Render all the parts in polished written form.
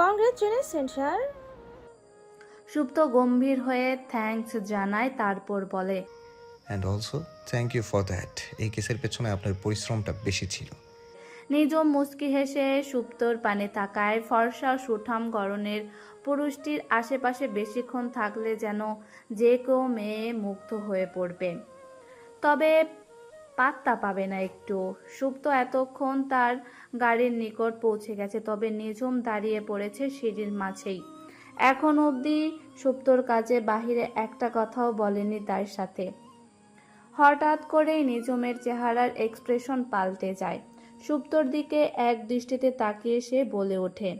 Congratulation sir. সুপ্ত গম্ভীর হয়ে thanks জানায়, তারপর বলে, and also thank you for that. এই কেসের পেছনে আপনার পরিশ্রমটা বেশি ছিল। নিজম মুচকি হেসে সুপ্তর পানে তাকায়। ফর্সা সুঠাম গড়নের পুরুষটির আশেপাশে বেশিক্ষণ থাকলে যেন যে কেউ মেয়ে মুগ্ধ হয়ে পড়বে, তবে পাত্তা পাবে না একটু। সুপ্ত এতক্ষণ তার গাড়ির নিকট পৌঁছে গেছে, তবে নিঝুম দাঁড়িয়ে পড়েছে সিঁড়ির মাঝেই। এখন অবধি সুপ্তর কাজে বাহিরে একটা কথাও বলেনি তার সাথে। হঠাৎ করেই নিঝুমের চেহারার এক্সপ্রেশন পাল্টে যায়। সুপ্তর দিকে এক দৃষ্টিতে তাকিয়ে সে বলে ওঠে,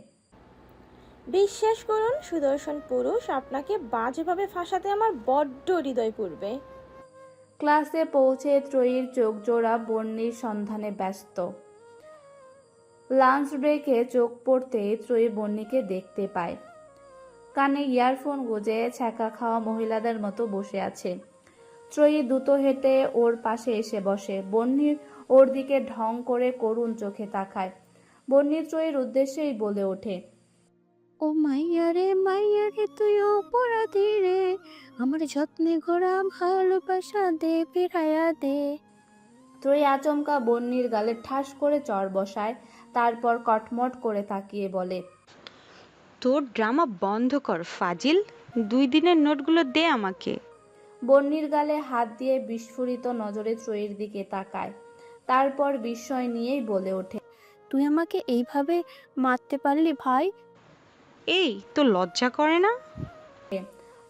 বিশ্বাস করুন সুদর্শন পুরুষ, আপনাকে বাজেভাবে ফাঁসাতে আমার বড্ড হৃদয় পূর্বে। ক্লাসে পৌঁছে ত্রয়ীর চোখজোড়া বন্যির সন্ধানে ব্যস্ত। লাঞ্চ ব্রেকে চোখ পড়তেই ত্রয়ী বন্যিকে দেখতে পায়। কানে ইয়ারফোন গুঁজে ছ্যাঁকা খাওয়া মহিলাদের মতো বসে আছে। ত্রয়ী দ্রুত হেঁটে ওর পাশে এসে বসে। বন্যির ওর দিকে ঢং করে করুণ চোখে তাকায়। বন্যি ত্রয়ীর উদ্দেশ্যেই বলে ওঠে, ও মাইয়া রে তুই অপরাধী রে, আমার যত্নে ঘোরা ভালোবাসা দে ফিরাইয়া দে। ত্রয়ী আচমকা বন্যির গালে ঠাস করে চড় বসায়, তারপর কটমট করে তাকিয়ে বলে, তোর ড্রামা বন্ধ কর ফাজিল, 2 দিনের নোটগুলো দে আমাকে। বন্যির গালে হাত দিয়ে বিস্ফোরিত নজরে ত্রয়ীর দিকে তাকায়, তারপর বিস্ময় নিয়েই বলে ওঠে, তুই আমাকে এইভাবে মারতে পারলি ভাই? এই তো লজ্জা করে না?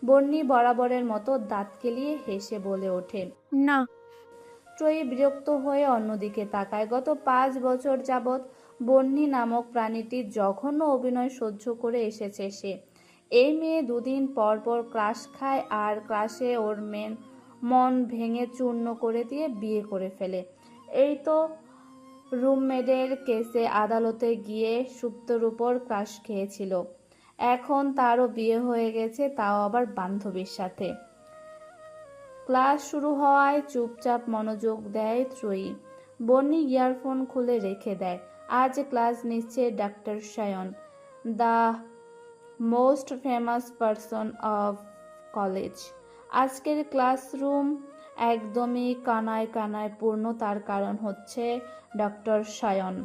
বন্যি বরাবরের মতো দাঁত কেলিয়ে হেসে বলে ওঠে। না। ত্রয়ী বিরক্ত হয়ে অন্যদিকে তাকায়। গত 5 বছর যাবৎ বন্যি নামক প্রাণীটির জঘন্য অভিনয় সহ্য করে এসেছে সে। এই মেয়ে 2 দিন পর পর ক্রাশ খায় আর ক্রাশে ওর মন ভেঙে চূর্ণ করে দিয়ে বিয়ে করে ফেলে। এই তো রুমমেটের কেসে আদালতে গিয়ে সুপ্তর উপর ক্রাশ খেয়েছিল, এখন তারও বিয়ে হয়ে গেছে, তাও আবার বান্ধবীর সাথে। ক্লাস শুরু হওয়ায় চুপচাপ মনোযোগ দেয় ত্রয়ী। বন্যি ইয়ারফোন খুলে রেখে দেয়। আজ ক্লাস নিচ্ছে doctor Sayan, the most famous person of college. আজকের ক্লাসরুম একদমই কানায় কানায় পূর্ণ, তার কারণ হচ্ছে ডক্টর সায়ন।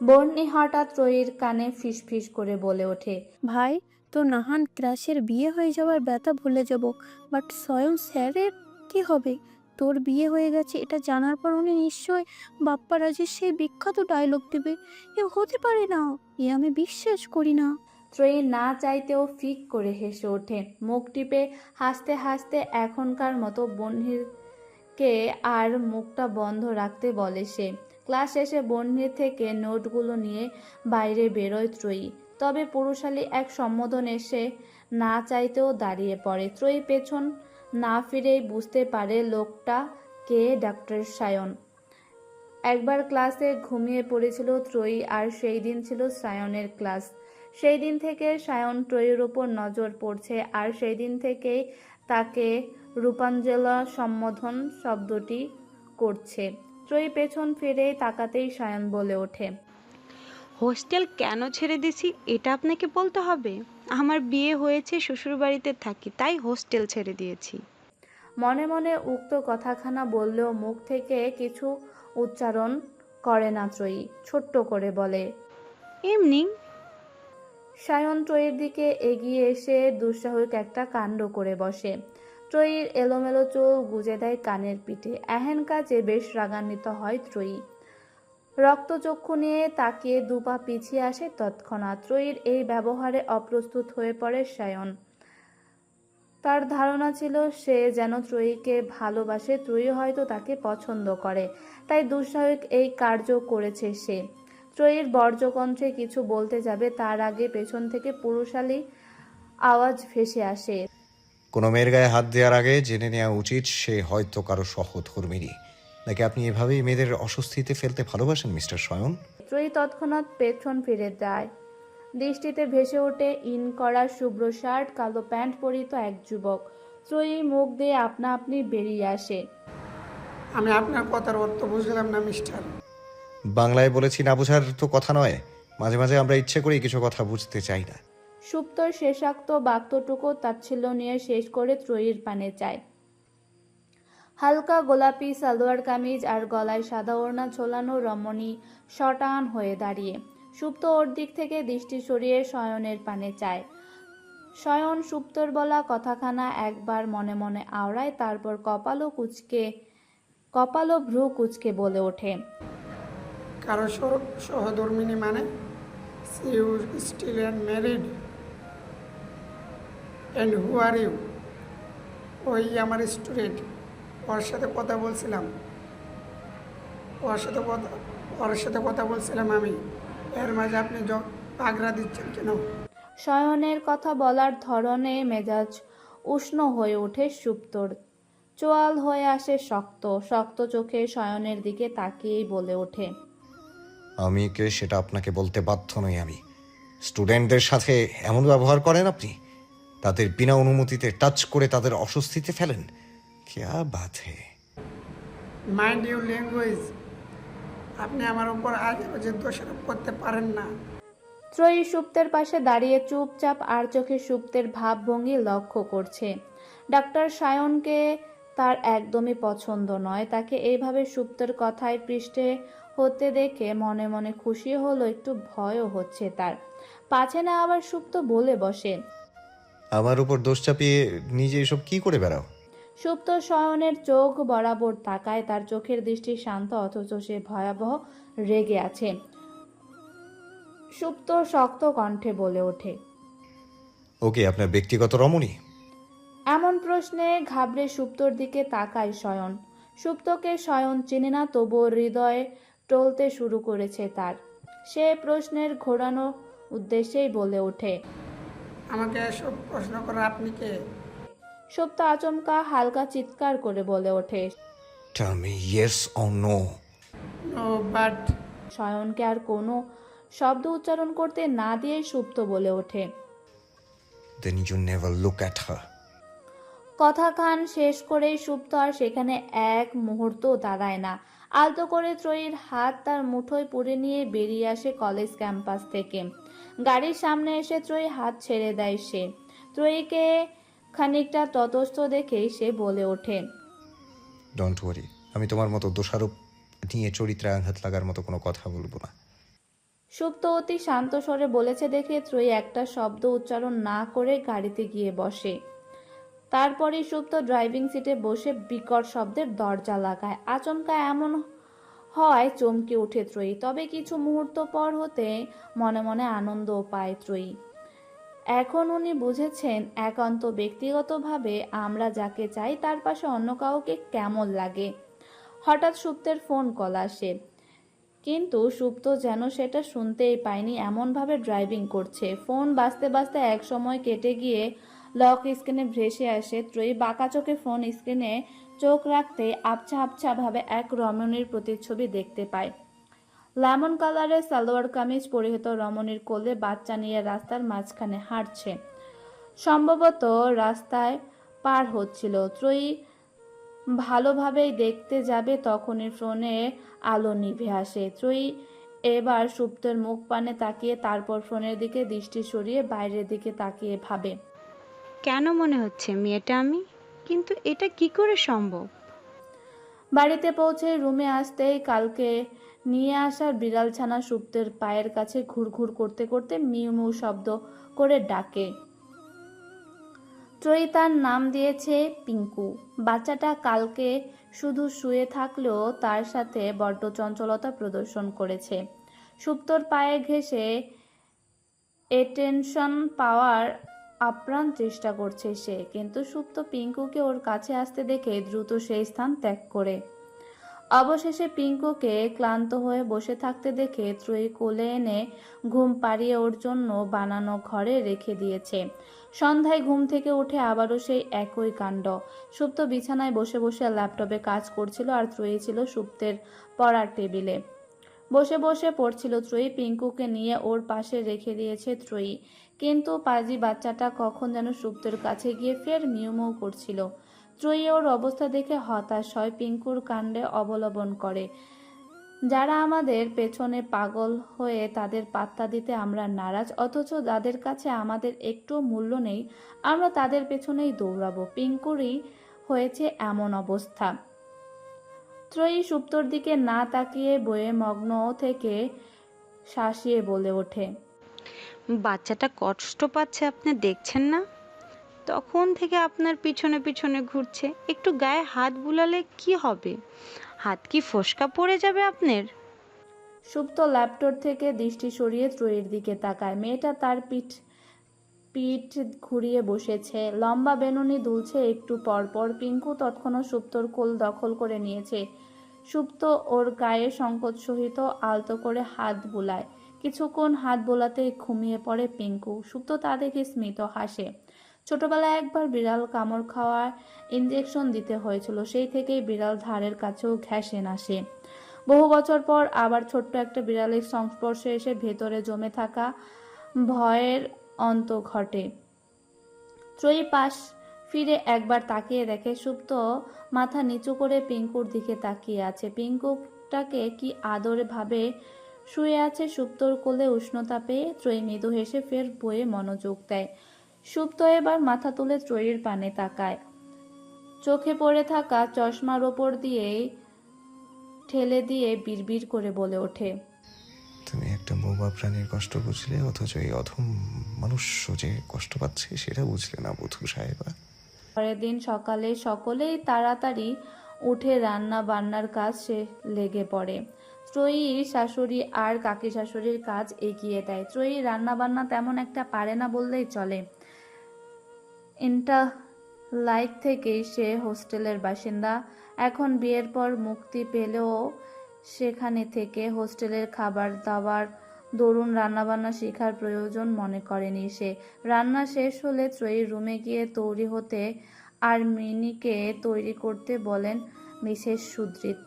বন্যি হঠাৎ ত্রয়ীর কানে ফিসফিস করে বলে ওঠে, ভাই, তোর নাহান ক্রাশের বিয়ে হয়ে যাওয়ার ব্যথা ভুলে যাব, বাট স্বয়ং স্যারের কি হবে? তোর বিয়ে হয়ে গেছে এটা জানার পর উনি নিশ্চয় বাপ্পা রাজের সেই বিখ্যাত ডায়লগ দেবে। এ হতে পারে না, এ আমি বিশ্বাস করি না। ত্রয়ী না চাইতেও ফিক করে হেসে ওঠে। মুখ টিপে হাসতে হাসতে এখনকার মতো বন্যিরকে আর মুখটা বন্ধ রাখতে বলে সে। ক্লাস শেষে বন্যির থেকে নোটগুলো নিয়ে বাইরে বেরোয় ত্রয়ী, তবে পুরুষালী এক সম্বোধন এসে না চাইতেও দাঁড়িয়ে পড়ে। ত্রয়ী পেছন না ফিরেই বুঝতে পারে লোকটা কে, ডাক্তার সায়ন। একবার ক্লাসে ঘুমিয়ে পড়েছিল ত্রয়ী, আর সেই দিন ছিল সায়নের ক্লাস। সেই দিন থেকে সায়ন ত্রয়ীর উপর নজর পড়ছে, আর সেই দিন থেকেই তাকে রূপাঞ্জলা সম্বোধন শব্দটি করছে। ত্রয়ী পেছন ফিরেই তাকাতেই সায়ন বলে ওঠে, হোস্টেল কেন ছেড়ে দিছি এটা আপনাকে বলতে হবে? আমার বিয়ে হয়েছে, শ্বশুরবাড়িতে থাকি, তাই হোস্টেল ছেড়ে দিয়েছি। মনে মনে উক্ত কথাখানা বললেও মুখ থেকে কিছু উচ্চারণ করে না ত্রয়ী, ছোট্ট করে বলে, এমনি। সায়ন ত্রয়ীর দিকে এগিয়ে এসে দুঃসাহসিক একটা কাণ্ড করে বসে। ত্রয়ীর এলোমেলো চুল গুজে দেয় কানের পিঠে। এহেন কাজে বেশ রাগান্বিত হয় ত্রয়ী। রক্তচক্ষু নিয়ে তাকিয়ে 2 পা পিছিয়ে আসে তৎক্ষণাৎ। ত্রয়ীর এই ব্যবহারে অপ্রস্তুত হয়ে পড়ে সায়ন। তার ধারণা ছিল সে যেন ত্রয়ীকে ভালোবাসে, ত্রয়ী হয়তো তাকে পছন্দ করে, তাই দুঃসাহসিক এই কার্য করেছে সে। ত্রয়ীর বর্জ্যকণ্ঠে কিছু বলতে যাবে, তার আগে পেছন থেকে পুরুষালী আওয়াজ ভেসে আসে, কোনো মেয়ের গায়ে হাত দেওয়ার আগে জেনে নেওয়া উচিত সে হয়তো কারো সহধর্মিণী, নাকি আপনি এভাবেই মেয়েদের অস্বস্তিতে ফেলতে ভালোবাসেন মিস্টার সায়ন? ত্রয়ী তৎক্ষণাৎ পেছন ফিরে যায়। দৃষ্টিতে ভেসে ওঠে ইন করা শুভ্র শার্ট, কালো প্যান্ট পরিত এক যুবক। ত্রয়ী মুখ দিয়ে আপনা আপনি বেরিয়ে আসে, আমি আপনার কথার অর্থ বুঝলাম না মিস্টার। বাংলায় বলেছি, না বোঝার তো কথা নয়। মাঝে মাঝে আমরা ইচ্ছে করেই কিছু কথা বুঝতে চাই না। সুপ্তর শেষাক্ত বাক্যটুকু তাচ্ছিল্য নিয়ে শেষ করে ত্রয়ীর পানে চায়। হালকা গোলাপি সালোয়ার কামিজ আর গলায় সাদা ওড়না ঝোলানো রমণী শটান হয়ে দাঁড়িয়ে। সুপ্ত ওর দিক থেকে দৃষ্টি সরিয়ে শয়নের পানে চায়। শয়ন সুপ্তর বলা কথাখানা একবার মনে মনে আওড়ায়, তারপর কপাল ও ভ্রু কুচকে বলে ওঠে, কারো সহধর্মিনী মানে you still and married and who are you? ওই আমার স্টুডেন্ট, ওর সাথে কথা বলছিলাম আমি। এর মাঝে আপনি আগ্রা দিচ্ছেন কেন? শয়নের কথা বলার ধরনে মেজাজ উষ্ণ হয়ে ওঠে সুপ্তর। চোয়াল হয়ে আসে শক্ত শক্ত চোখে শয়নের দিকে তাকিয়েই বলে ওঠে, আমি কে সেটা আপনাকে বলতে বাধ্য নই। আমি স্টুডেন্টদের সাথে এমন ব্যবহার করেন আপনি? তাদের বিনা অনুমতিতে টাচ করে তাদের অস্বস্তিতে ফেলেন? ক্যা বাত হে! Mind your language. আপনি আমার উপর আজে বাজে দোষারোপ করতে পারেন না। ত্রয়ী সুপ্তের পাশে দাঁড়িয়ে চুপচাপ আর চোখে সুপ্তের ভাবভঙ্গি লক্ষ্য করছে। ডাক্তার সায়নকে তার একদমই পছন্দ নয়। তাকে এইভাবে সুপ্তের কথায় পৃষ্ঠে হতে দেখে মনে মনে খুশি হলো, একটু ভয়ও হচ্ছে তার। পাছে না আবার সুপ্ত বলে বসে, আমার উপর দোষ চাপিয়ে নিজে এসব কি করে বেড়াও? সুপ্ত শয়নের চোখ বরাবর তাকায়। তার চোখের দৃষ্টি শান্ত, অথচ সে ভয়াবহ রেগে আছে। সুপ্ত শক্ত কণ্ঠে বলে ওঠে, ওকে আপনার ব্যক্তিগত রমণী? এমন প্রশ্নে ঘাবড়ে সুপ্তর দিকে তাকায় শয়ন। সুপ্তকে শয়ন চেনে না, তবুও হৃদয়ে টলতে শুরু করেছে তার। সে প্রশ্নের ঘোরানো উদ্দেশ্যেই বলে ওঠে, আমাকে এসব প্রশ্ন করা আপনি কে? সুপ্ত আচমকা হালকা চিৎকার করে বলে ওঠে। Tell me yes or no. No but. শয়নকে আর কোনো শব্দ উচ্চারণ করতে না দিয়ে সুপ্ত বলে ওঠে, then you never look at her. কথাখান শেষ করেই সুপ্ত আর সেখানে এক মুহূর্ত দাঁড়ায় না। আলতো করে ত্রয়ীর হাত তার মুঠোয় পুরে নিয়ে বেরিয়ে আসে কলেজ ক্যাম্পাস থেকে। গাড়ির সামনে এসে ত্রয়ী হাত ছেড়ে দেয় সে। ত্রয়ীকে খানিকটা ততস্থ দেখেই সে বলে ওঠে, ডোন্ট ওয়ারি, আমি তোমার মতো দোষারোপ নিয়ে চরিত্রে আঘাত লাগার মতো কোনো কথা বলবো না। সুপ্ত অতি শান্ত স্বরে বলেছে দেখে ত্রয়ী একটা শব্দ উচ্চারণ না করে গাড়িতে গিয়ে বসে। তারপরে সুপ্ত ড্রাইভিং সিটে বসে বিকট শব্দের দরজা লাগায়। আচমকা এমন হয় চমকে উঠে ত্রয়ী। তবে কিছু মুহূর্ত পর হতে মনে মনে আনন্দও পায় ত্রয়ী। এখন উনি বুঝেছেন একান্ত ব্যক্তিগতভাবে আমরা যাকে চাই তার পাশে অন্য কাউকে কেমন লাগে। হঠাৎ সুপ্তের ফোন কল আসে, কিন্তু সুপ্ত যেন সেটা শুনতেই পায়নি, এমনভাবে ড্রাইভিং করছে। ফোন বাজতে বাজতে এক সময় কেটে গিয়ে লক স্ক্রিনে ভেসে আসে। ত্রয়ী বাঁকা চোখে ফোন স্ক্রিনে চোখ রাখতে আবছা আবছা ভাবে এক রমণীর প্রতিচ্ছবি দেখতে পায়। লেমন কালারের সালোয়ার কামিজ পরিহিত রমণীর কোলে বাচ্চা নিয়ে রাস্তার মাঝখানে হাঁটছে। সম্ভবত রাস্তায় পার হচ্ছিল। ত্রয়ী ভালোভাবেই দেখতে যাবে, তখনই ফোনে আলো নিভে আসে। ত্রয়ী এবার সুপ্তের মুখ পানে তাকিয়ে তারপর ফোনের দিকে দৃষ্টি সরিয়ে বাইরের দিকে তাকিয়ে ভাবে, কেন মনে হচ্ছে মেয়েটা আমি? কিন্তু এটা কি করে সম্ভব? বাড়িতে পৌঁছে রুমে আসতেই কালকে নিয়ে আসার বিড়াল ছানা সুপ্তের পায়ের কাছে ঘুরঘুর করতে করতে মিউ মিউ শব্দ করে ডাকে। ত্রয়ী তার নাম দিয়েছে পিঙ্কু। বাচ্চাটা কালকে শুধু শুয়ে থাকলেও তার সাথে বড্ড চঞ্চলতা প্রদর্শন করেছে। সুপ্তর পায়ে ঘেঁষে এটেনশন পাওয়ার আপ্রাণ চেষ্টা করছে সে, কিন্তু সুপ্ত পিঙ্কুকে ওর কাছে আসতে দেখে দ্রুত সেই স্থান ত্যাগ করে। অবশেষে পিঙ্কুকে ক্লান্ত হয়ে বসে থাকতে দেখে ত্রয়ী কোলে এনে ঘুম পাড়িয়ে ওর জন্য বানানো ঘরে রেখে দিয়েছে। সন্ধ্যায় ঘুম থেকে উঠে আবারও সেই একই কাণ্ড। সুপ্ত বিছানায় বসে বসে ল্যাপটপে কাজ করছিল আর ত্রয়ী ছিল সুপ্তের পড়ার টেবিলে বসে বসে পড়ছিল। ত্রয়ী পিঙ্কুকে নিয়ে ওর পাশে রেখে দিয়েছে ত্রয়ী, কিন্তু পাজি বাচ্চাটা কখন যেন সুপ্তের কাছে গিয়ে ফের মিউমিউ করছিল। ত্রয়ী ওর অবস্থা দেখে হতাশ হয়, পিঙ্কুর কাণ্ডে অবলম্বন করে। যারা আমাদের পেছনে পাগল হয়ে তাদের পাত্তা দিতে আমরা নারাজ, অথচ যাদের কাছে আমাদের একটু মূল্য নেই আমরা তাদের পেছনেই দৌড়াবো। পিঙ্কুরই হয়েছে এমন অবস্থা। ত্রয়ী সুপ্তর দিকে না তাকিয়ে বইয়ে মগ্ন থেকে শাসিয়ে বলে ওঠে, বাচ্চাটা কষ্ট পাচ্ছে আপনি দেখছেন না? তখন থেকে আপনার পিছনে পিছনে ঘুরছে। একটু গায়ে হাত বুলালে কি হবে? হাত কি ফোসকা পড়ে যাবে আপনার? সুপ্ত ল্যাপটপ থেকে দৃষ্টি সরিয়ে ত্রয়ীর দিকে তাকায়। মেয়েটা তার পিঠ পিঠ ঘুরিয়ে বসেছে, লম্বা বেনুনি দুলছে একটু পর পর। পিঙ্কু তৎক্ষণাৎ সুপ্তর কোল দখল করে নিয়েছে। সুপ্ত ওর গায়ে সংকোচ সহিত আলতো করে হাত বুলায়। কিছুক্ষণ হাত বোলাতেই ঘুমিয়ে পড়ে পিঙ্কু। সুপ্ত তা দেখে স্মিত হাসে। ছোটবেলায় একবার বিড়াল কামড় খাওয়ার ইঞ্জেকশন দিতে হয়েছিল, সেই থেকেই বিড়াল ধারের কাছেও ঘেঁষে না সে। বহু বছর পর আবার ছোট্ট একটা বিড়ালের সংস্পর্শে এসে ভেতরে জমে থাকা ভয়ের অন্ত ঘটে। ত্রয়ী পাশ ফিরে একবার তাকিয়ে দেখে সুপ্ত মাথা নিচু করে পিঙ্কুর দিকে তাকিয়ে আছে। পিঙ্কুটাকে কি আদরে ভাবে শুয়ে আছে সুপ্তর কোলে। উষ্ণতা পেয়ে ত্রয়ী মৃদু হেসে ফের বইয়ে মনোযোগ দেয়। সুপ্ত এবার মাথা তুলে ত্রয়ীর পানে তাকায়। চোখে পড়ে থাকা চশমার ওপর দিয়ে ঠেলে দিয়ে বিড়বিড় করে বলে ওঠে, তুমি একটা বোবা প্রাণীর কষ্ট বুঝলে, অথচ এই অধম মনুষ্য যে কষ্ট পাচ্ছে সেটা বুঝলে না বধূ সাহেবা। পরের দিন সকালে সকলেই তাড়াতাড়ি উঠে রান্না বান্নার কাজ সে লেগে পড়ে। ত্রয়ী শাশুড়ি আর কাকি শাশুড়ির কাজ এগিয়ে দেয়। ত্রয়ী রান্না বান্না তেমন একটা পারে না বললেই চলে। লাইফ থেকেই সে হোস্টেলের বাসিন্দা। এখন বিয়ের পর মুক্তি পেলেও সেখানে থেকে হোস্টেলের খাবার দাবার দরুন রান্নাবান্না শেখার প্রয়োজন মনে করেনি সে। রান্না শেষ হলে ত্রয়ীর রুমে গিয়ে তৈরি হতে আর মিনিকে তৈরি করতে বলেন মিসেস সুদ্রিত।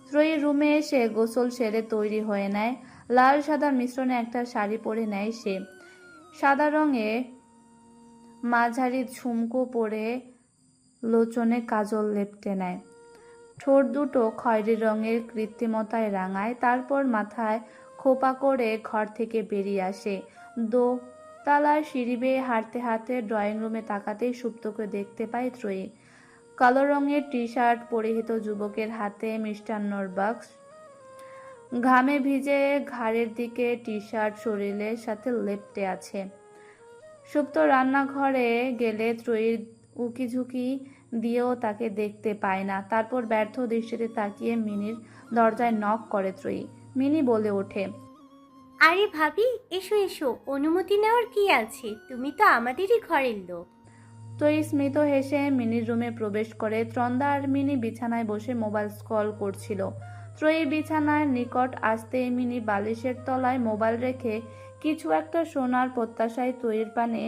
ত্রয়ীর রুমে এসে গোসল সেরে তৈরি হয়ে নেয়। লাল সাদা মিশ্রণে একটা শাড়ি পরে নেয় সে। সাদা রঙে মাঝারি ঝুমকো পরে লোচনে কাজল লেপটে নেয়। ঠোঁট দুটো খয়েরি রঙের কৃত্রিমতায় রাঙায়। তারপর মাথায় খোপা করে ঘর থেকে বেরিয়ে আসে। দোতলার সিঁড়ি বেয়ে হাঁটতে হাঁটতে ড্রয়িং রুমে তাকাতেই সুপ্তকে দেখতে পায় ত্রয়ী। কালো রঙের টি শার্ট পরিহিত যুবকের হাতে মিষ্টান্নর বাক্স। ঘামে ভিজে ঘাড়ের দিকে টি শার্ট শরীরের সাথে লেপ্টে আছে। সুপ্ত রান্নাঘরে গেলে ত্রয়ীর উকিঝুঁকি দিয়েও তাকে দেখতে পায় না। তারপর ব্যর্থ দৃষ্টিতে তাকিয়ে মিনির দরজায় নক করে ত্রয়ী। মিনি বলে ওঠে, আরে ভাবি, এসো এসো, অনুমতি নেওয়ার কি আছে? তুমি তো আমাদেরই ঘরের লোক। ত্রয়ী স্মিত হেসে মিনির রুমে প্রবেশ করে। ত্রন্দা আর মিনি বিছানায় বসে মোবাইল স্ক্রল করছিল। ত্রয়ী বিছানার নিকট আসতেই মিনি বালিশের তলায় মোবাইল রেখে কিছু একটা শোনার প্রত্যাশায় ত্রয়ীর পানে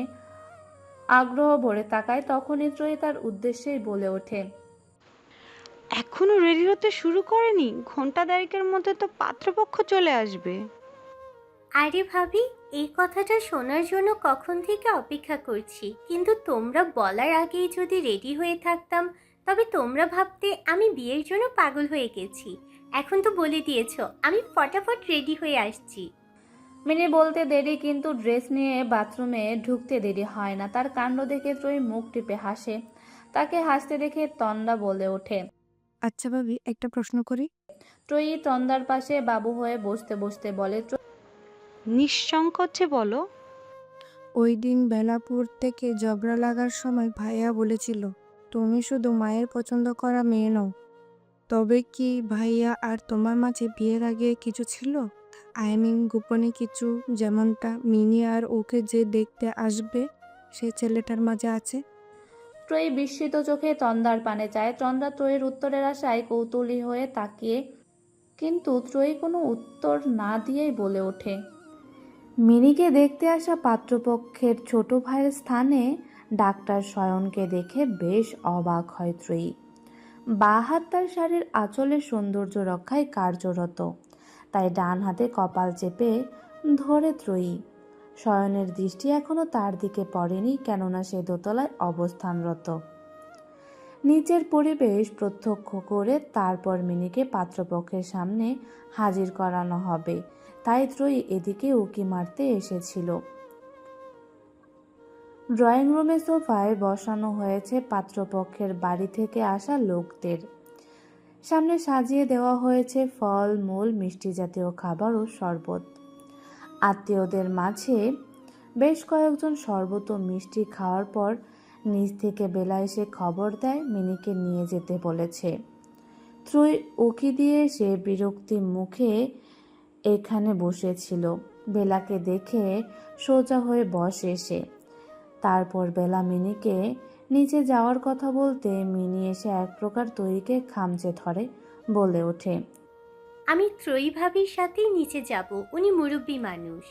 আগ্রহ ভরে তাকায়। তখনই ত্রয়ী তার উদ্দেশ্যেই বলে ওঠে, এখনো রেডি হতে শুরু করেনি? ঘন্টা দেড়েকের মধ্যে তো পাত্রপক্ষ চলে আসবে। আরে ভাবি, এই কথাটা শোনার জন্য কখন থেকে অপেক্ষা করছি, কিন্তু তোমরা বলার আগেই যদি রেডি হয়ে থাকতাম তবে তোমরা ভাবতে আমি বিয়ের জন্য পাগল হয়ে গেছি। এখন তো বলে দিয়েছো, আমি ফটাফট রেডি হয়ে আসছি। মিনি বলতে দেরি, কিন্তু ড্রেস নিয়ে বাথরুমে ঢুকতে দেরি হয় না। তার কাণ্ড দেখে ত্রয়ী মুখ টিপে হাসে। তাকে হাসতে দেখে তন্দা বলে ওঠে, আচ্ছা ভাবি, একটা প্রশ্ন করি। ত্রয়ী তন্দার পাশে বাবু হয়ে বসতে বসতে বলে, নিঃসংকোচে বলো। ওই দিন বেলাপুর থেকে ঝগড়া লাগার সময় ভাইয়া বলেছিল তুমি শুধু মায়ের পছন্দ করা মেয়ে নও। তবে কি ভাইয়া আর তোমার মাঝে বিয়ের আগে কিছু ছিল? আই মিন গোপনে কিছু, যেমনটা মিনি আর ওকে যে দেখতে আসবে সে ছেলেটার মাঝে আছে? ত্রয়ী বিস্মিত চোখে তন্দার পানে চায়। তন্দা ত্রয়ীর উত্তরের আশায় কৌতূহলী হয়ে তাকিয়ে, কিন্তু ত্রয়ী কোনো উত্তর না দিয়েই বলে ওঠে, মিনিকে দেখতে আসা পাত্রপক্ষের ছোট ভাইয়ের স্থানে ডাক্তার শয়নকে দেখে বেশ অবাক হয় ত্রয়ী। বাঁ হাত তার শাড়ির আঁচলের সৌন্দর্য রক্ষায় কার্যরত, তাই ডান হাতে কপাল চেপে ধরে ত্রয়ী। শয়নের দৃষ্টি এখনো তার দিকে পড়েনি, কেননা সে দোতলায় অবস্থানরত। নিচের পরিবেশ প্রত্যক্ষ করে তারপর মিনিকে পাত্রপক্ষের সামনে হাজির করানো হবে, তাই ত্রয়ী এদিকে উকি মারতে এসেছিল। ড্রয়িং রুমে সোফায় বসানো হয়েছে পাত্রপক্ষের বাড়ি থেকে আসা লোকদের। সামনে সাজিয়ে দেওয়া হয়েছে ফল মূল, মিষ্টি জাতীয় খাবার ও শরবত। আত্মীয়দের মাঝে বেশ কয়েকজন শরবত ও মিষ্টি খাওয়ার পর নিজ থেকে বেলা এসে খবর দেয় মিনিকে নিয়ে যেতে বলেছে। ত্রয়ী উকি দিয়ে সে বিরক্তি মুখে এখানে বসেছিল। বেলাকে দেখে সোজা হয়ে বসে সে। তারপর বেলা মিনিকে নিচে যাওয়ার কথা বলতে মিনি এসে এক প্রকার ত্রয়ীকে খামচে ধরে, বলে ওঠে, আমি ত্রয়ী ভাবির সাথেই নিচে যাব, উনি মুরব্বী মানুষ।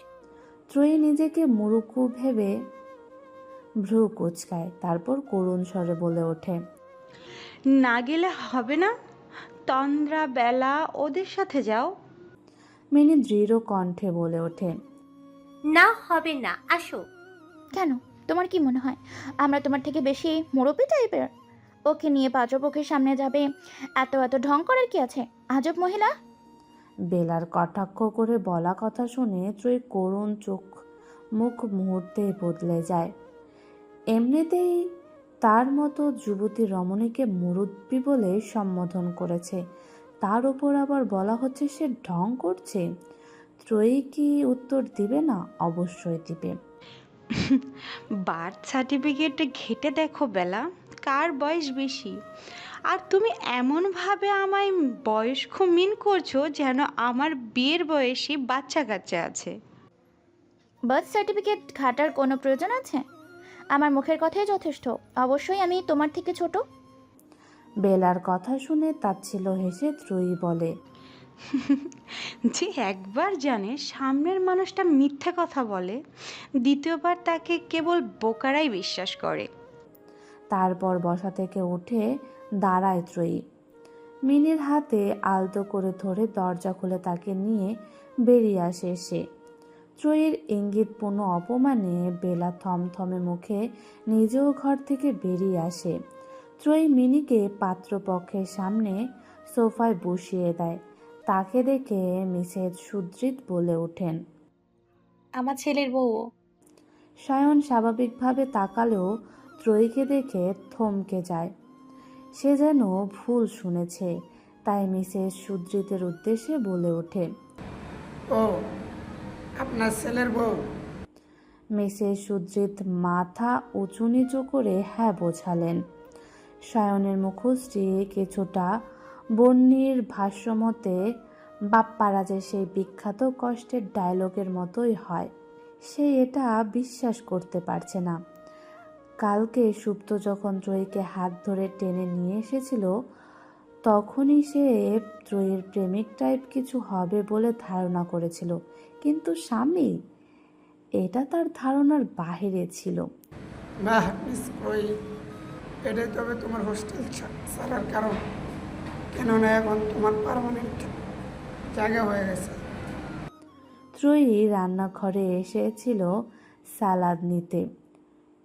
ত্রয়ী নিজেকে মুরুক্কু ভেবে ভ্রু কুচকায়, তারপর করুণ স্বরে বলে ওঠে, না গেলে হবে না? তন্দ্রা, বেলা ওদের সাথে যাও। মিনি দৃঢ় কণ্ঠে বলে ওঠে, না হবে না, আসো। কেন? তোমার কি মনে হয় আমরা তোমার থেকে বেশি মুরব্বী টাইপের? ওকে নিয়ে পাত্রপক্ষের সামনে যাবে, এত এত ঢং করার কি আছে? আজব মহিলা। বেলার কটাক্ষ করে বলা কথা শুনে ত্রয়ী করুণ চোখ মুখ মুহূর্তে বদলে যায়। এমনিতেই তার মতো যুবতী রমণীকে মুরব্বী বলে সম্বোধন করেছে, তার উপর আবার বলা হচ্ছে সে ঢং করছে। ত্রয়ী কি উত্তর দিবে না? অবশ্যই দিবে। বার্থ সার্টিফিকেট ঘেটে দেখো বেলা, কার বয়স বেশি। আর তুমি এমনভাবে আমায় বয়স্ক মিন করছো যেন আমার বিয়ের বয়সী বাচ্চা কাচ্চা আছে। বার্থ সার্টিফিকেট ঘাটার কোনো প্রয়োজন আছে? আমার মুখের কথাই যথেষ্ট। অবশ্যই আমি তোমার থেকে ছোট। বেলার কথা শুনে তাচ্ছিল্য হেসে ত্রয়ী বলে, যে একবার জানে সামনের মানুষটা মিথ্যে কথা বলে, দ্বিতীয়বার তাকে কেবল বোকারাই বিশ্বাস করে। তারপর বসা থেকে উঠে দাঁড়ায় ত্রয়ী। মিনির হাতে আলতো করে ধরে দরজা খুলে তাকে নিয়ে বেরিয়ে আসে সে। ত্রয়ীর ইঙ্গিতপূর্ণ অপমানে বেলা থমথমে মুখে নিজেও ঘর থেকে বেরিয়ে আসে। ত্রয়ী মিনিকে পাত্রপক্ষের সামনে সোফায় বসিয়ে দেয়। তাকে দেখে মিসেস সুদৃত বলে ওঠেন, আমার ছেলের বউ। সায়ন স্বাভাবিকভাবে তাকালেও ত্রয়ীকে দেখে থমকে যায়। সে যেন ভুল শুনেছে, তাই মিসেস সুদৃতের উদ্দেশ্যে বলে ওঠে, ও আপনার ছেলের বউ? মিসেস সুদৃত মাথা উঁচু নিচু করে হ্যাঁ বোঝালেন। সায়নের মুখশ্রী কিছুটা বন্যির ভাষ্যমতে বাপ্পারাজের সেই বিখ্যাত কষ্টের ডায়লগের মতোই হয়। সে এটা বিশ্বাস করতে পারছে না। কালকে সুপ্ত যখন ত্রয়ীকে হাত ধরে টেনে নিয়ে এসেছিল, তখনই সে ত্রয়ীর প্রেমিক টাইপ কিছু হবে বলে ধারণা করেছিল, কিন্তু স্বামী, এটা তার ধারণার বাহিরে ছিল। বাহ মিস ত্রয়ী, এটাই তবে তোমার হোস্টেল ছাড়ার কারণ? কেননা এখন তোমার পার্মানেন্ট জায়গা হয়ে গেছে। ত্রয়ী রান্নাঘরে এসেছিল সালাদ নিতে।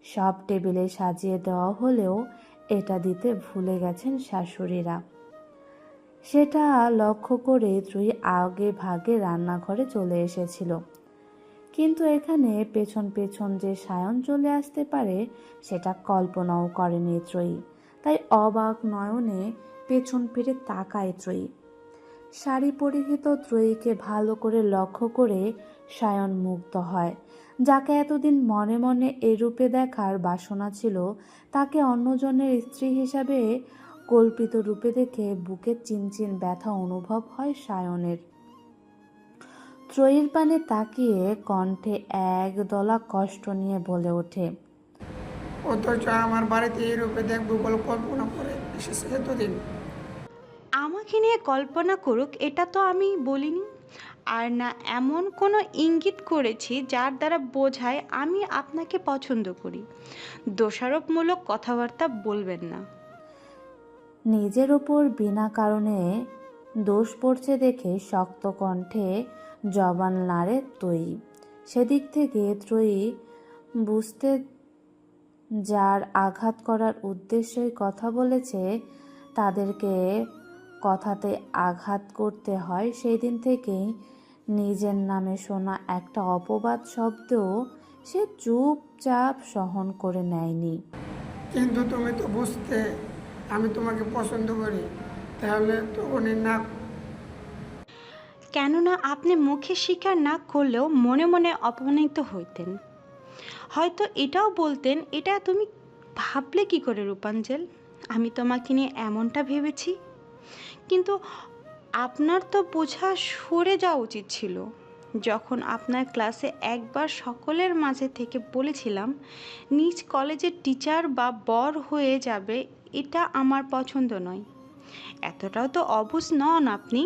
সব টেবিলে সাজিয়ে দেওয়া হলেও এটা দিতে ভুলে গেছেন শাশুড়িরা। সেটা লক্ষ্য করে ত্রয়ী আগে ভাগে রান্নাঘরে চলে এসেছিল, কিন্তু এখানে পেছন পেছন যে সায়ন চলে আসতে পারে সেটা কল্পনাও করেনি ত্রয়ী। তাই অবাক নয়নে পেছন ফিরে তাকায় ত্রয়ী। শাড়ি পরিহিত ত্রয়ীকে ভালো করে লক্ষ্য করে সায়ন মুগ্ধ হয়। যাকে এতদিন মনে মনে এই রূপে দেখার বাসনা ছিল, তাকে অন্যজনের স্ত্রী হিসাবে কল্পিত রূপে দেখে বুকে চিনচিন ব্যথা অনুভব হয় সায়নের। ত্রয়ীর পানে তাকিয়ে কণ্ঠে এক দলা কষ্ট নিয়ে বলে ওঠে, অথচ আমার বাড়িতে এই রূপে দেখবো বলে কল্পনা করে এসেছে এতদিন। আমাকে নিয়ে কল্পনা করুক এটা তো আমি বলিনি, আর না এমন কোনো ইঙ্গিত করেছি যার দ্বারা বোঝায় আমি আপনাকে পছন্দ করি। দোষারোপমূলক কথাবার্তা বলবেন না। নিজের ওপর বিনা কারণে দোষ পড়ছে দেখে শক্ত কণ্ঠে জবান নাড়ে ত্রয়ী। সেদিক থেকে ত্রয়ী বুঝতে যার আঘাত করার উদ্দেশ্যই কথা বলেছে তাদেরকে কথাতে আঘাত করতে হয়, সেই দিন থেকেই নিজের নামে শোনা একটা অপবাদ শব্দও সে চুপচাপ সহন করে নেয়নি। কিন্তু তুমি তো বুঝতে আমি তোমাকে পছন্দ করি, তাহলে তো উনি না। কেননা আপনি মুখে স্বীকার না করলেও মনে মনে অপমানিত হইতেন। হয়তো এটাও বলতেন, এটা তুমি ভাবলে কি করে রূপাঞ্জল, আমি তোমাকে নিয়ে এমনটা ভেবেছি। কিন্তু আপনার তো বোঝা সরে যাওয়া উচিত ছিল। যখন আপনার ক্লাসে একবার সকলের মাঝে থেকে বলেছিলাম নিজ কলেজের টিচার বা বর হয়ে যাবে, এটা আমার পছন্দ নয়, এতটাও তো অবুঝ নন আপনি।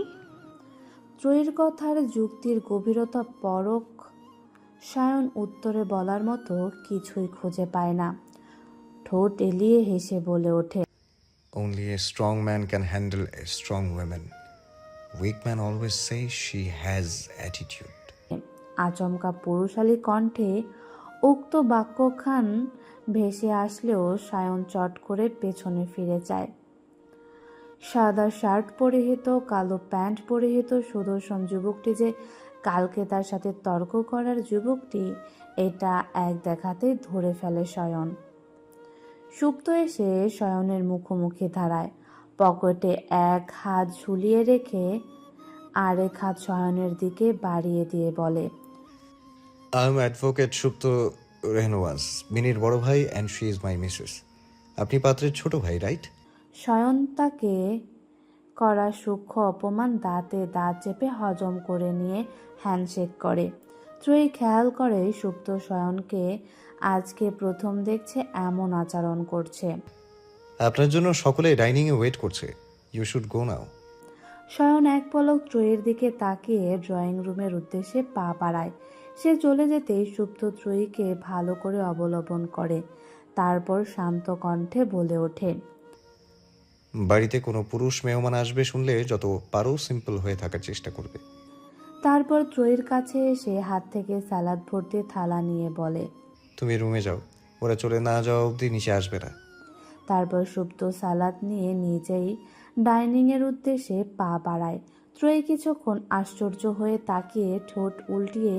ত্রয়ীর কথার যুক্তির গভীরতা পরখ সায়ন উত্তরে বলার মতো কিছুই খুঁজে পায় না। ঠোঁট এলিয়ে হেসে বলে ওঠে, Only a strong man can handle a strong woman. Weak man always say she has attitude. আচমকা পুরুষালী কণ্ঠে উক্ত বাক্যখান ভেসে আসলেও সায়ন চট করে পেছনে ফিরে যায়। সাদা শার্ট পরিহিত, কালো প্যান্ট পরিহিত সুদর্শন যুবকটি যে কালকে তার সাথে তর্ক করার যুবকটি, এটা এক দেখাতেই ধরে ফেলে সায়ন। সুপ্ত এসে শয়নের মুখোমুখি দাঁড়ায়, পকেটে এক হাত ঝুলিয়ে রেখে আরেক হাত শয়নের দিকে বাড়িয়ে দিয়ে বলে, I'm advocate সুপ্ত রেহনওয়াজ, মিনির বড় ভাই, and she is my missus. আপনি পাত্রের ছোট ভাই, রাইট? শয়ন তাকে করা সূক্ষ্ম অপমান দাঁতে দাঁত চেপে হজম করে নিয়ে হ্যান্ডশেক করে। ত্রয়ী খেয়াল করে সুপ্ত শয়নকে আজকে প্রথম দেখছে এমন আচরণ করছে। আপনার জন্য সকলে ডাইনিংয়ে ওয়েট করছে, ইউ শুড গো নাও। শয়ন এক পলক ত্রয়ীর দিকে তাকিয়ে ড্রয়িং রুমের উদ্দেশ্যে পা বাড়ায়। সে চলে যেতেই সুপ্ত ত্রয়ীকে ভালো করে অবলোকন করে, তারপর শান্ত কণ্ঠে বলে ওঠে, বাড়িতে কোনো পুরুষ মেহমান আসবে শুনলে যত পারো সিম্পল হয়ে থাকার চেষ্টা করবে। তারপর ত্রয়ীর কাছে এসে হাত থেকে সালাদ ভর্তি থালা নিয়ে বলে, তুমি রুমে যাও, ওরা চলে না যাওয়া অবধি নিচে আসবে না। তারপর সুপ্ত সালাদ নিয়ে নিজেই ডাইনিংয়ের উদ্দেশ্যে পা বাড়ায়। ত্রয়ী কিছুক্ষণ আশ্চর্য হয়ে তাকিয়ে ঠোঁট উল্টিয়ে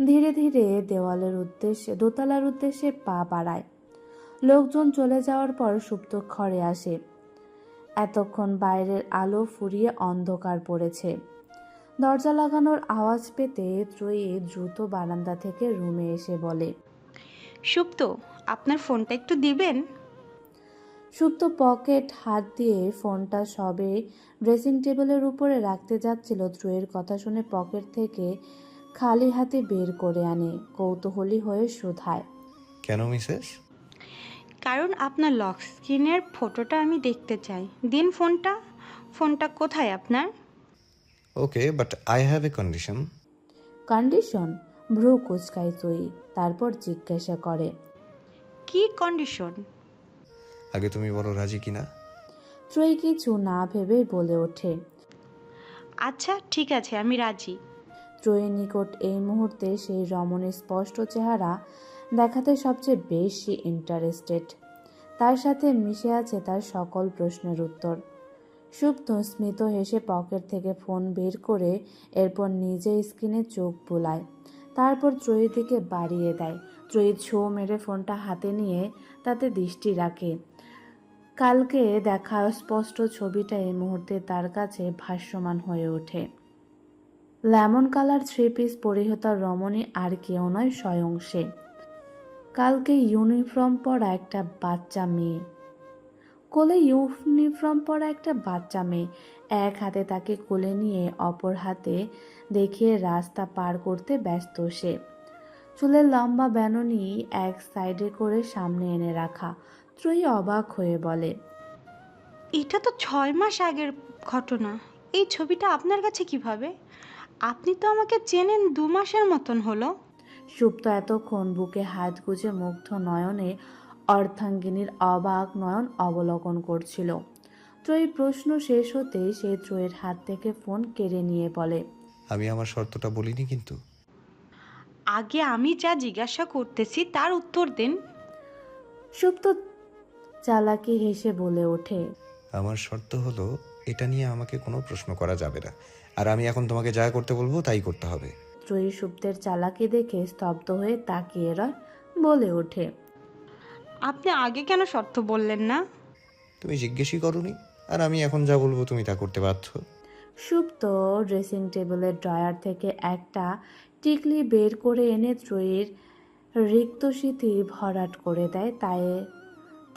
ধীরে ধীরে দোতলার উদ্দেশ্যে পা বাড়ায়। লোকজন চলে যাওয়ার পর সুপ্ত ঘরে আসে। এতক্ষণ বাইরের আলো ফুরিয়ে অন্ধকার পড়েছে। দরজা লাগানোর আওয়াজ পেতে ত্রয়ী দ্রুত বারান্দা থেকে রুমে এসে বলে, সুপ্ত, আপনার ফোনটা একটু দিবেন? সুপ্ত পকেট হাত দিয়ে ফোনটা সবে ড্রেসিং টেবিলের উপরে রাখতে যাচ্ছিল, ত্রয়ীর কথা শুনে পকেট থেকে খালি হাতে বের করে আনে। কৌতূহলী হয়ে শুধায়, কেন মিসেস? কারণ আপনার লক স্ক্রিনের ফটোটা আমি দেখতে চাই। দিন ফোনটা। ফোনটা কোথায় আপনার? Okay, but I have a condition. Condition? ভ্রু কুচকায় ত্রয়ী, তারপর জিজ্ঞাসা করে, কি কন্ডিশন? আগে তুমি বলো রাজি কিনা। ত্রয়ী কিছু না ভেবে বলে ওঠে, আচ্ছা ঠিক আছে, আমি রাজি। ত্রয়ীর নিকট এই মুহূর্তে সেই রমণীর স্পষ্ট চেহারা দেখাতে সবচেয়ে বেশি ইন্টারেস্টেড। তার সাথে মিশে আছে তার সকল প্রশ্নের উত্তর। সুপ্ত স্মিত হেসে পকেট থেকে ফোন বের করে এরপর নিজে স্ক্রিনে চোখ বুলায়, তারপর ত্রয়ীর দিকে বাড়িয়ে দেয়। ত্রয়ী ছো মেরে ফোনটা হাতে নিয়ে তাতে দৃষ্টি রাখে। কালকে দেখা স্পষ্ট ছবিটা এই মুহূর্তে তার কাছে ভাসমান হয়ে ওঠে। লেমন কালার থ্রি পিস পরিহিত রমণী আর কেউ নয়, স্বয়ং সে। কালকে ইউনিফর্ম পরা একটা বাচ্চা মেয়ে, কোলে ইউনিফর্ম পরা একটা বাচ্চা মেয়ে, এক হাতে তাকে কোলে নিয়ে অপর হাতে দেখিয়ে রাস্তা পার করতে ব্যস্ত সে। চুলের লম্বা ব্যাননি এক সাইডে করে সামনে এনে রাখা। ত্রয়ী অবাক হয়ে বলে, এটা তো 6 মাস আগের ঘটনা। এই ছবিটা আপনার কাছে কিভাবে? আপনি তো আমাকে চেনেন 2 মাসের মতন হলো। সুপ্ত এতক্ষণ বুকে হাত গুজে মুগ্ধ নয়নে অর্ধাঙ্গিনীর অবাক নয়ন অবলোকন করছিল। ত্রয়ীর প্রশ্ন শেষ হতেই সে ত্রয়ীর হাত থেকে ফোন কেড়ে নিয়ে বলে, আমি আমার শর্তটা বলিনি কিন্তু। আগে আমি যা জিজ্ঞাসা করতেছি তার উত্তর দিন। সুপ্ত চালাকি হেসে বলে ওঠে, আমার শর্ত হলো এটা নিয়ে আমাকে কোনো প্রশ্ন করা যাবে না, আর আমি এখন তোমাকে যা করতে বলবো তাই করতে হবে। ত্রয়ী সুপ্তের চালাকি দেখে স্তব্ধ হয়ে তাকিয়ে রয়, বলে ওঠে, আপনি আগে কেন শর্ত বললেন না? তুমি জিজ্ঞেসই করনি, আর আমি এখন যা বলবো তুমি তা করতে বাধ্য। সুপ্ত ড্রেসিং টেবিলের ড্রয়ার থেকে একটা টিকলি বের করে এনে ত্রয়ীর রিক্ত স্মৃতি ভরাট করে দেয়।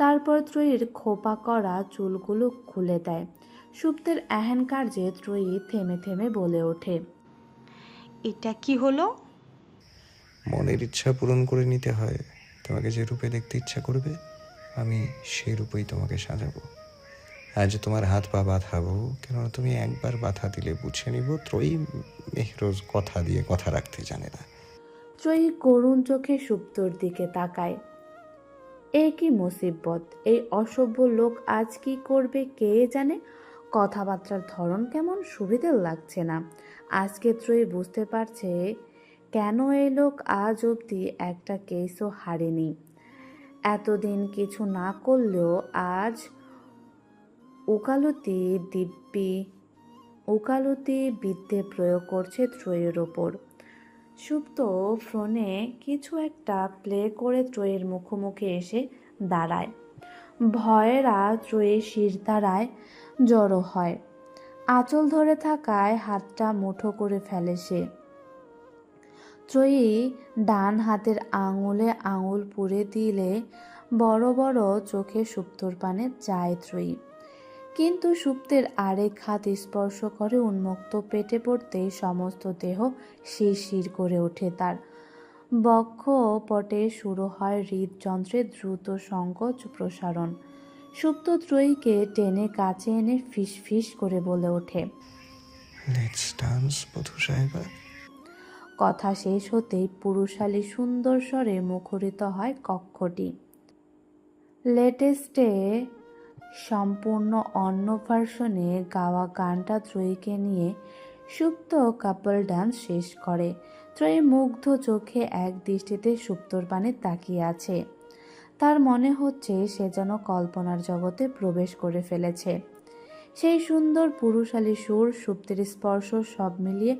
তারপর ত্রয়ীর খোপা করা চুলগুলো খুলে দেয়। সুপ্তের এহেন কার্যে ত্রয়ী থেমে থেমে বলে ওঠে, এটা কি হলো? মনের ইচ্ছা পূরণ করে নিতে হয়। তোমাকে যে রূপে দেখতে ইচ্ছা করবে আমি সেই রূপেই তোমাকে সাজাবো। আজ তোমার হাত পা বাঁধাবো, কেননা তুমি একবার বাধা দিলে বুঝে নিব ত্রয়ী মেহরোজ কথা দিয়ে কথা রাখতে জানে না। ত্রয়ী করুণ চোখে সুপ্তর দিকে তাকায়। এ কি মুসিবত! এই অসভ্য লোক আজ কি করবে কে জানে। কথাবার্তার ধরন কেমন সুবিধের লাগছে না। আজকে ত্রয়ী বুঝতে পারছে কেন এই লোক আজ অবধি একটা কেসও হারেনি। এতদিন কিছু না করলেও আজ উকালতি বিদ্যে প্রয়োগ করছে ত্রয়ীর ওপর। সুপ্ত ফোনে কিছু একটা প্লে করে ত্রয়ীর মুখোমুখি এসে দাঁড়ায়। ভয়েরা ত্রয়ীর শিরদাঁড়ায় জড়ো হয়। আঁচল ধরে থাকায় হাতটা মুঠো করে ফেলে সে। ত্রয়ী ডান হাতের আঙুলে আঙুল পুরে দিলে বড় বড় চোখে সুপ্তর পানে যায় ত্রয়ী। কিন্তু সুপ্তের আরেক হাত স্পর্শ করে উন্মুক্ত পেটে পড়তেই সমস্ত দেহ শিরশির করে ওঠে তার। বক্ষ পটে শুরু হয় হৃদযন্ত্রের দ্রুত সংকোচ প্রসারণ। সুপ্ত ত্রয়ীকে টেনে কাছে এনে ফিস ফিস করে বলে ওঠে, লেটস ডান্স বধূ সাহেবা। কথা শেষ হতেই পুরুষালী সুন্দর স্বরে মুখরিত হয় কক্ষটি। লেটেস্টে সম্পূর্ণ অন্য ভার্সনে গাওয়া গানটা ত্রয়ীকে নিয়ে সুপ্ত কাপল ডান্স শেষ করে। ত্রয়ী মুগ্ধ চোখে এক দৃষ্টিতে সুপ্তর পানে তাকিয়ে আছে। তার মনে হচ্ছে সে যেন কল্পনার জগতে প্রবেশ করে ফেলেছে। সেই সুন্দর পুরুষালী সুর, সুপ্তের স্পর্শ সব মিলিয়ে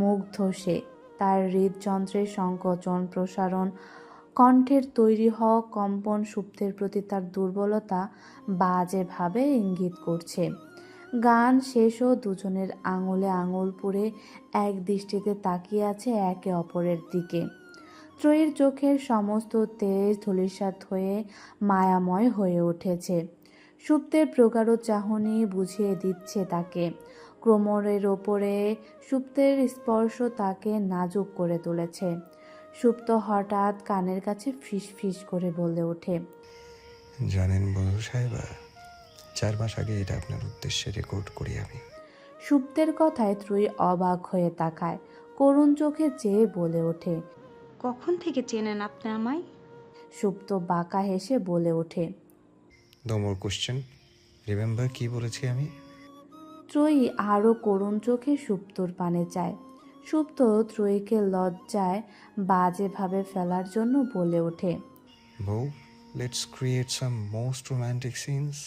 মুগ্ধ সে। তার হৃদযন্ত্রের সংকোচন প্রসারণ, কণ্ঠের তৈরি হওয়া কম্পন সুপ্তের প্রতি তার দুর্বলতা বাজেভাবে ইঙ্গিত করছে। গান শেষও দুজনের আঙুলে আঙুল পুরে এক দৃষ্টিতে তাকিয়ে আছে একে অপরের দিকে। ত্রয়ীর চোখের সমস্ত তেজ ধূলিসাৎ হয়ে মায়াময় হয়ে উঠেছে। সুপ্তের প্রগাঢ় চাহনি বুঝিয়ে দিচ্ছে তাকে। কোমরের ওপরে সুপ্তের স্পর্শ তাকে নাজুক করে তুলেছে। সুপ্ত হঠাৎ কানের কাছে ফিস ফিস করে বলে ওঠে, জানেন বধূ সাহেবা, 4 মাস আগে এটা আপনার উদ্দেশ্যে রেকর্ড করি আমি। সুপ্তের কথায় ত্রয়ী অবাক হয়ে তাকায়, করুণ চোখে চেয়ে বলে ওঠে, কখন থেকে চেনেন আপনি আমায়? সুপ্ত বাঁকা হেসে বলে ওঠে, নো মোর কোশ্চেন, রিমেম্বার কি বলেছি আমি? ত্রয়ী আরও করুণ চোখে সুপ্তর পানে চায়। সুপ্ত ত্রয়ীকে লজ্জায় বাজেভাবে ফেলার জন্য বলে ওঠে, বউ, let's create some most romantic scenes.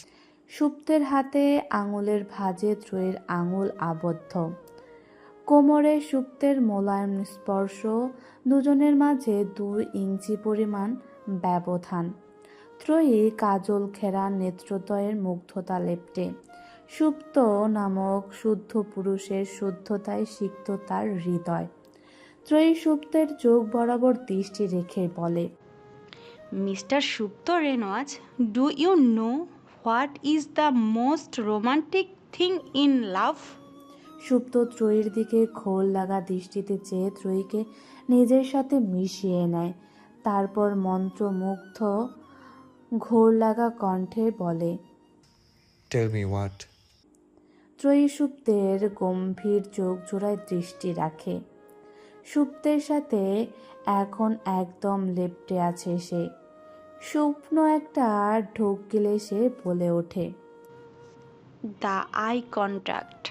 সুপ্তের হাতে আঙুলের ভাঁজে ত্রয়ীর আঙুল আবদ্ধ। কোমরে সুপ্তের মোলায়েম স্পর্শ, দুজনের মাঝে 2 ইঞ্চি পরিমাণ ব্যবধান। ত্রয়ী কাজল ঘেরা নেত্রদ্বয়ের মুগ্ধতা লেপ্টে। সুপ্ত নামক শুদ্ধ পুরুষের শুদ্ধতায় সিক্ত তার হৃদয়। ত্রয়ী সুপ্তের চোখ বরাবর দৃষ্টি রেখে বলে, mister Supto Renwaz, do you know what is the most romantic thing in love? Supto ত্রয়ীর দিকে ঘোর লাগা দৃষ্টিতে চেয়ে ত্রয়ীকে নিজের সাথে মিশিয়ে নেয়। তারপর মন্ত্রমুগ্ধ ঘোর লাগা কণ্ঠে বলে, টেল মি হোয়াট। ত্রয়ী সুপ্তের গম্ভীর চোখ জোড়ায় দৃষ্টি রাখে। সুপ্তের সাথে এখন একদম লেপ্টে আছে সে। শুকনো একটা ঢোক গিলে সে বলে ওঠে, দ্য আই কন্ট্যাক্ট।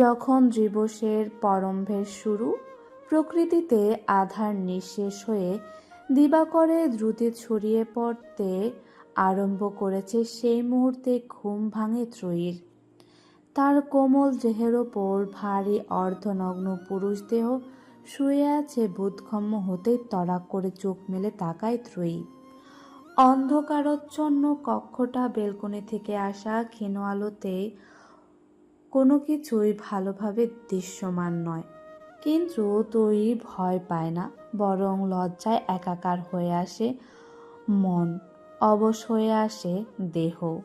যখন দিবসের পরম্ভের শুরু, প্রকৃতিতে আধার নিঃশেষ হয়ে দিবাকরে দ্রুতে ছড়িয়ে পড়তে আরম্ভ করেছে সেই মুহূর্তে ঘুম ভাঙে ত্রয়ীর। তার কোমল দেহের ওপর ভারী অর্ধনগ্ন পুরুষ দেহ শুয়ে আছে। বোধগম্য হতেই তড়াক করে চোখ মেলে তাকায় ত্রয়ী। অন্ধকারচ্ছন্ন কক্ষটা, বেলকনি থেকে আসা ক্ষীণ আলোতে কোনো কিছুই ভালোভাবে দৃশ্যমান নয়। কিন্তু ত্রয়ী ভয় পায় না, বরং লজ্জায় একাকার হয়ে আসে মন, অবশ হয়ে আসে দেহ।